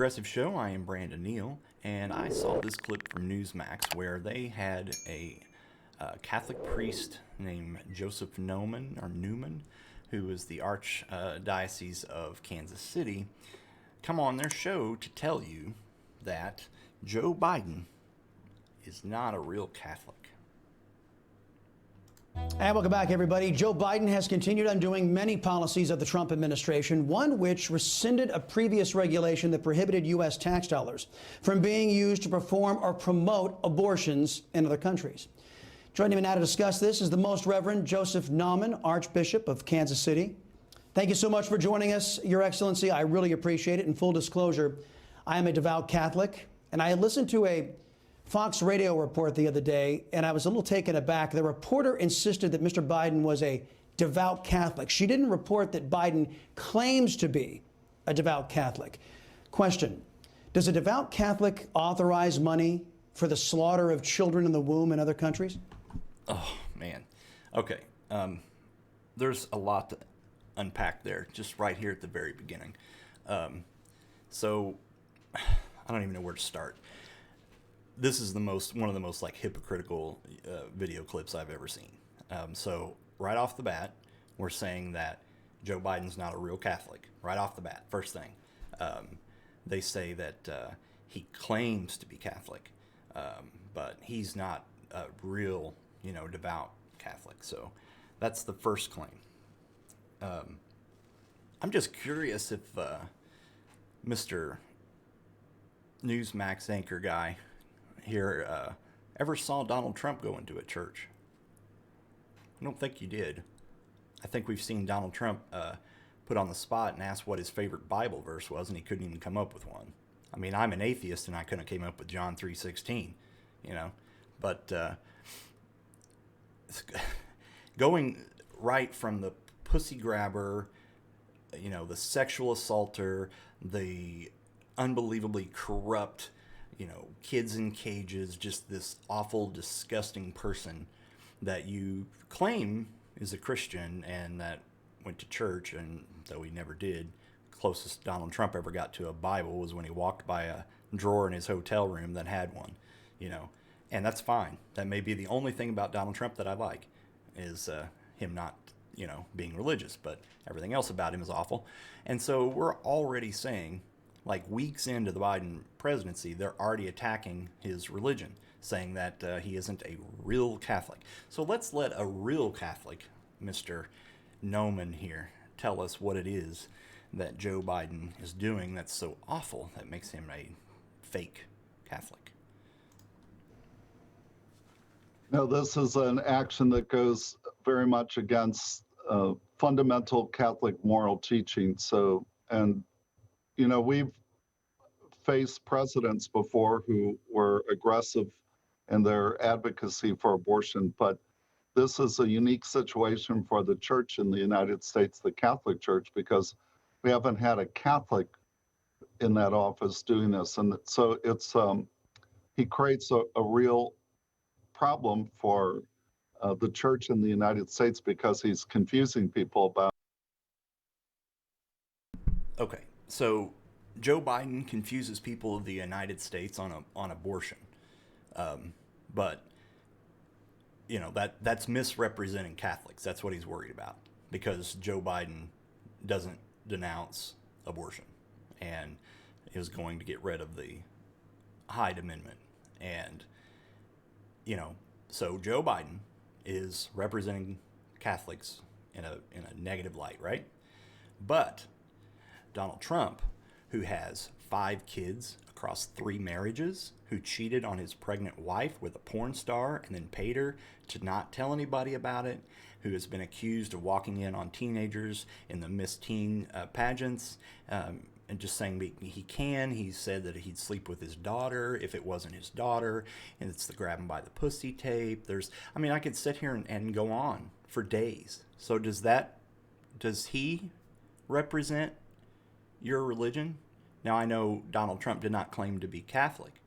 Progressive Show. I am Brandon Neal, and I saw this clip from Newsmax where they had a Catholic priest named Joseph Newman, who is the Archdiocese of Kansas City, come on their show to tell you that Joe Biden is not a real Catholic. And welcome back, everybody. Joe Biden has continued undoing many policies of the Trump administration, one which rescinded a previous regulation that prohibited U.S. tax dollars from being used to perform or promote abortions in other countries. Joining me now to discuss this is the Most Reverend Joseph Naumann, Archbishop of Kansas City. Thank you so much for joining us, Your Excellency. I really appreciate it. In full disclosure, I am a devout Catholic, and I listened to a Fox radio report the other day, and I was a little taken aback. The reporter insisted that Mr. Biden was a devout Catholic. She didn't report that Biden claims to be a devout Catholic. Question: does a devout Catholic authorize money for the slaughter of children in the womb in other countries? Oh, man. Okay. There's a lot to unpack there, just right here at the very beginning. So I don't even know where to start. This is one of the most like hypocritical video clips I've ever seen. So right off the bat, we're saying that Joe Biden's not a real Catholic. Right off the bat, first thing. They say that he claims to be Catholic, but he's not a real, devout Catholic. So that's the first claim. I'm just curious if Mr. Newsmax anchor guy here ever saw Donald Trump go into a church. I don't think you did. I think we've seen Donald Trump put on the spot and ask what his favorite Bible verse was, and he couldn't even come up with one. I mean, I'm an atheist, and I couldn't have came up with John 3:16, But going right from the pussy grabber, the sexual assaulter, the unbelievably corrupt, kids in cages, just this awful, disgusting person that you claim is a Christian and that went to church, and though he never did, closest Donald Trump ever got to a Bible was when he walked by a drawer in his hotel room that had one, and that's fine. That may be the only thing about Donald Trump that I like, is him not, being religious, but everything else about him is awful. And so we're already saying, like weeks into the Biden presidency, they're already attacking his religion, saying that he isn't a real Catholic. So let's let a real Catholic, Mr. Naumann here, tell us what it is that Joe Biden is doing that's so awful that makes him a fake Catholic. No, this is an action that goes very much against fundamental Catholic moral teaching. So, and we've faced presidents before who were aggressive in their advocacy for abortion, but this is a unique situation for the church in the United States, the Catholic Church, because we haven't had a Catholic in that office doing this. And so it's he creates a real problem for the church in the United States because he's confusing people about. Okay, so Joe Biden confuses people of the United States on abortion, but that's misrepresenting Catholics. That's what he's worried about, because Joe Biden doesn't denounce abortion and is going to get rid of the Hyde Amendment, and so Joe Biden is representing Catholics in a negative light, right? But Donald Trump, who has 5 kids across 3 marriages, who cheated on his pregnant wife with a porn star and then paid her to not tell anybody about it, who has been accused of walking in on teenagers in the Miss Teen pageants, and just saying he said that he'd sleep with his daughter if it wasn't his daughter, and it's the grab him by the pussy tape. I could sit here and go on for days. So does he represent your religion? Now, I know Donald Trump did not claim to be Catholic,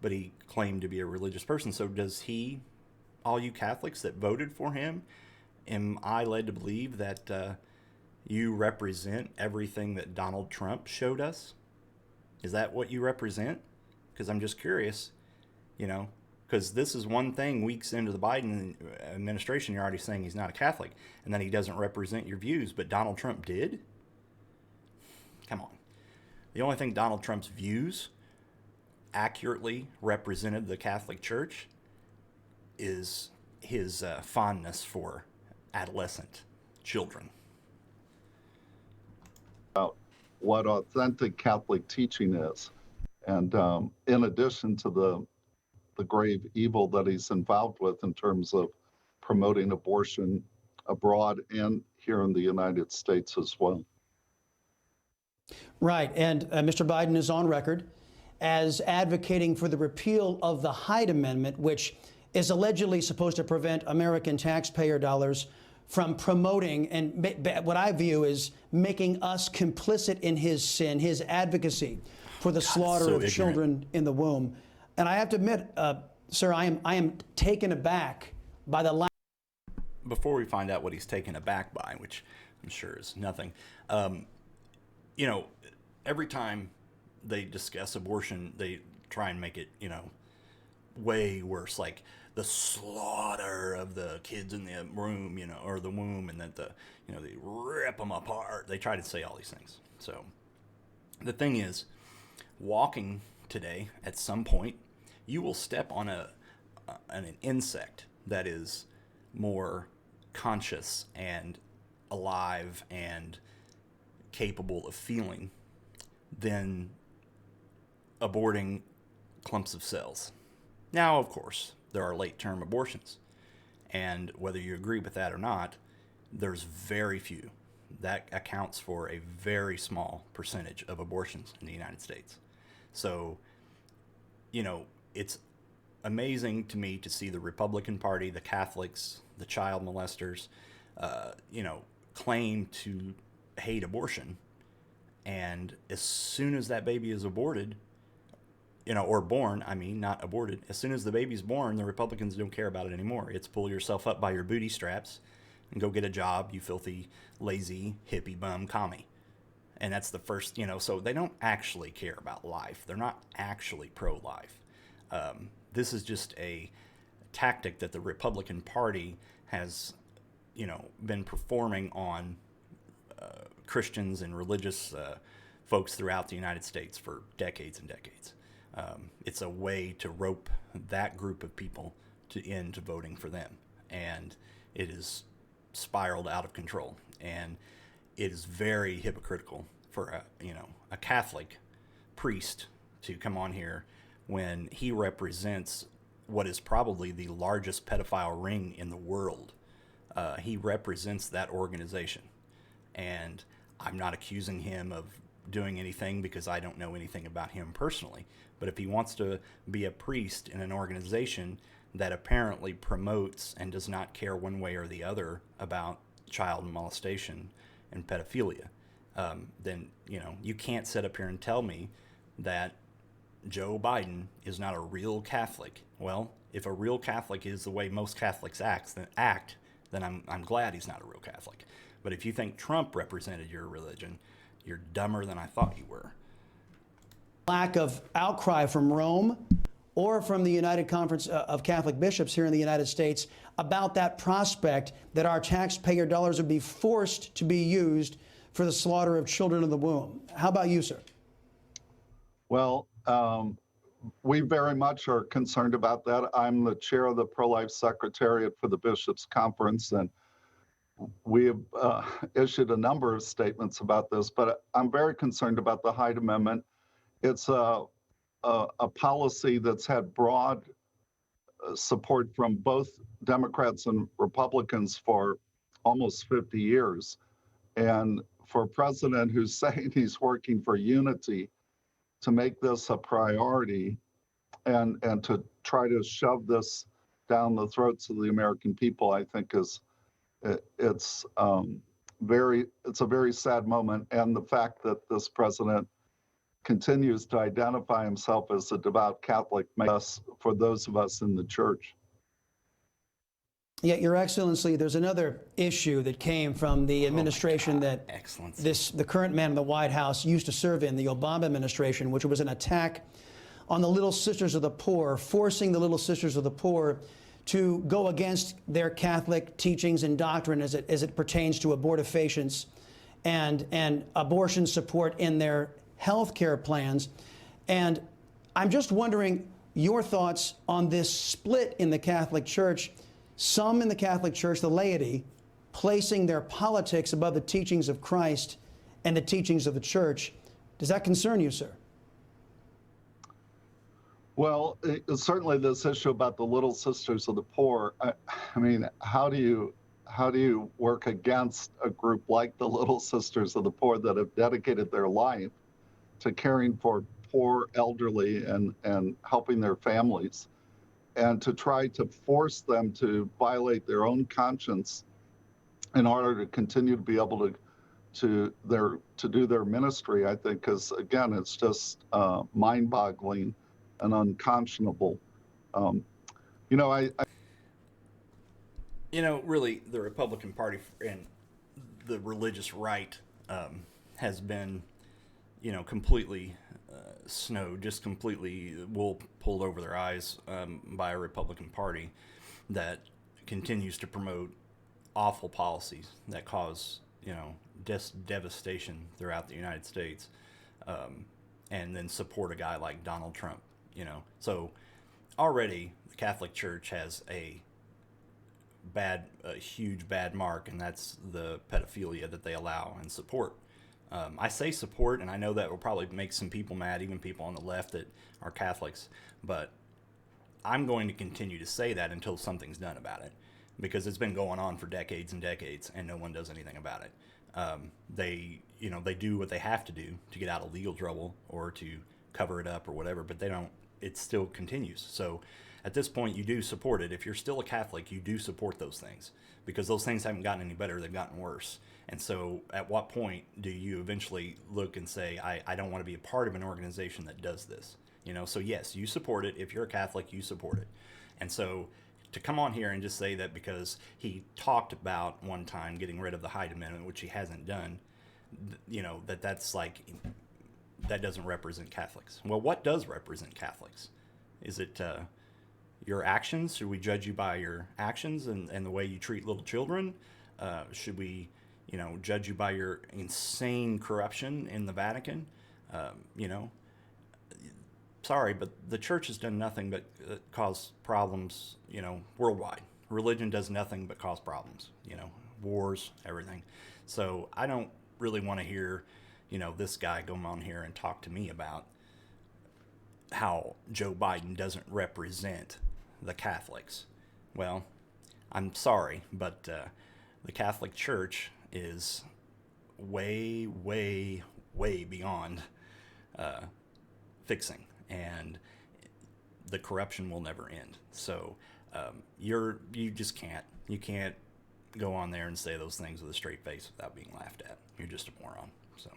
but he claimed to be a religious person. So does he, all you Catholics that voted for him, am I led to believe that you represent everything that Donald Trump showed us? Is that what you represent? Because I'm just curious, you know, because this is one thing weeks into the Biden administration, you're already saying he's not a Catholic and that he doesn't represent your views, but Donald Trump did? Come on. The only thing Donald Trump's views accurately represented the Catholic Church is his fondness for adolescent children. About what authentic Catholic teaching is. And in addition to the grave evil that he's involved with in terms of promoting abortion abroad and here in the United States as well. Right. And Mr. Biden is on record as advocating for the repeal of the Hyde Amendment, which is allegedly supposed to prevent American taxpayer dollars from promoting and what I view is making us complicit in his sin, his advocacy for the slaughter of children in the womb. And I have to admit, sir, I am taken aback by the Before we find out what he's taken aback by, which I'm sure is nothing, you know, every time they discuss abortion, they try and make it, you know, way worse, like the slaughter of the kids in the room, you know, or the womb, and that they rip them apart. They try to say all these things. So the thing is, walking today, at some point, you will step on an insect that is more conscious and alive and capable of feeling than aborting clumps of cells. Now, of course, there are late-term abortions, and whether you agree with that or not, there's very few. That accounts for a very small percentage of abortions in the United States. So, you know, it's amazing to me to see the Republican Party, the Catholics, the child molesters, you know, claim to hate abortion. And as soon as that baby is aborted, you know, or born, I mean, not aborted, as soon as the baby's born, the Republicans don't care about it anymore. It's pull yourself up by your booty straps and go get a job, you filthy, lazy, hippie bum commie. And that's the first, you know, so they don't actually care about life. They're not actually pro-life. This is just a tactic that the Republican Party has, you know, been performing on Christians and religious folks throughout the United States for decades and decades. It's a way to rope that group of people into voting for them. And it is spiraled out of control. And it is very hypocritical for a Catholic priest to come on here when he represents what is probably the largest pedophile ring in the world. He represents that organization. And I'm not accusing him of doing anything because I don't know anything about him personally. But if he wants to be a priest in an organization that apparently promotes and does not care one way or the other about child molestation and pedophilia, then, you know, you can't sit up here and tell me that Joe Biden is not a real Catholic. Well, if a real Catholic is the way most Catholics act, then I'm glad he's not a real Catholic. But if you think Trump represented your religion, you're dumber than I thought you were. Lack of outcry from Rome or from the United Conference of Catholic Bishops here in the United States about that prospect that our taxpayer dollars would be forced to be used for the slaughter of children in the womb. How about you, sir? Well, we very much are concerned about that. I'm the chair of the Pro-Life Secretariat for the Bishops' Conference, and we have issued a number of statements about this, but I'm very concerned about the Hyde Amendment. It's a policy that's had broad support from both Democrats and Republicans for almost 50 years. And for a president who's saying he's working for unity, to make this a priority and to try to shove this down the throats of the American people, I think it's a very sad moment. And the fact that this president continues to identify himself as a devout Catholic makes us, for those of us in the church. Yeah, Your Excellency, there's another issue that came from the administration that Excellency. the current man in the White House used to serve in, the Obama administration, which was an attack on the Little Sisters of the Poor, forcing the Little Sisters of the Poor to go against their Catholic teachings and doctrine as it pertains to abortifacients and abortion support in their health care plans. And I'm just wondering your thoughts on this split in the Catholic Church. Some in the Catholic Church, the laity, placing their politics above the teachings of Christ and the teachings of the Church. Does that concern you, sir? Well, certainly this issue about the Little Sisters of the Poor. I mean, how do you work against a group like the Little Sisters of the Poor that have dedicated their life to caring for poor elderly and helping their families, and to try to force them to violate their own conscience in order to continue to be able to do their ministry? I think, because again, it's just mind-boggling and unconscionable. Really, the Republican Party and the religious right has been, completely snowed, just completely wool pulled over their eyes by a Republican Party that continues to promote awful policies that cause, devastation throughout the United States, and then support a guy like Donald Trump. So already the Catholic Church has a huge bad mark, and that's the pedophilia that they allow and support. I say support, and I know that will probably make some people mad, even people on the left that are Catholics, but I'm going to continue to say that until something's done about it, because it's been going on for decades and decades, and no one does anything about it. They do what they have to do to get out of legal trouble or to cover it up or whatever, but they don't. It still continues. So at this point, you do support it. If you're still a Catholic, you do support those things, because those things haven't gotten any better, they've gotten worse. And so at what point do you eventually look and say, I don't want to be a part of an organization that does this? So yes, you support it. If you're a Catholic, you support it. And so to come on here and just say that because he talked about one time getting rid of the Hyde Amendment, which he hasn't done, that doesn't represent Catholics. Well, what does represent Catholics? Is it your actions? Should we judge you by your actions and the way you treat little children? Should we, judge you by your insane corruption in the Vatican? Sorry, but the church has done nothing but cause problems, worldwide. Religion does nothing but cause problems, wars, everything. So I don't really want to hear, this guy go on here and talk to me about how Joe Biden doesn't represent the Catholics. Well, I'm sorry, but the Catholic Church is way, way, way beyond fixing, and the corruption will never end. So you just can't go on there and say those things with a straight face without being laughed at. You're just a moron. So.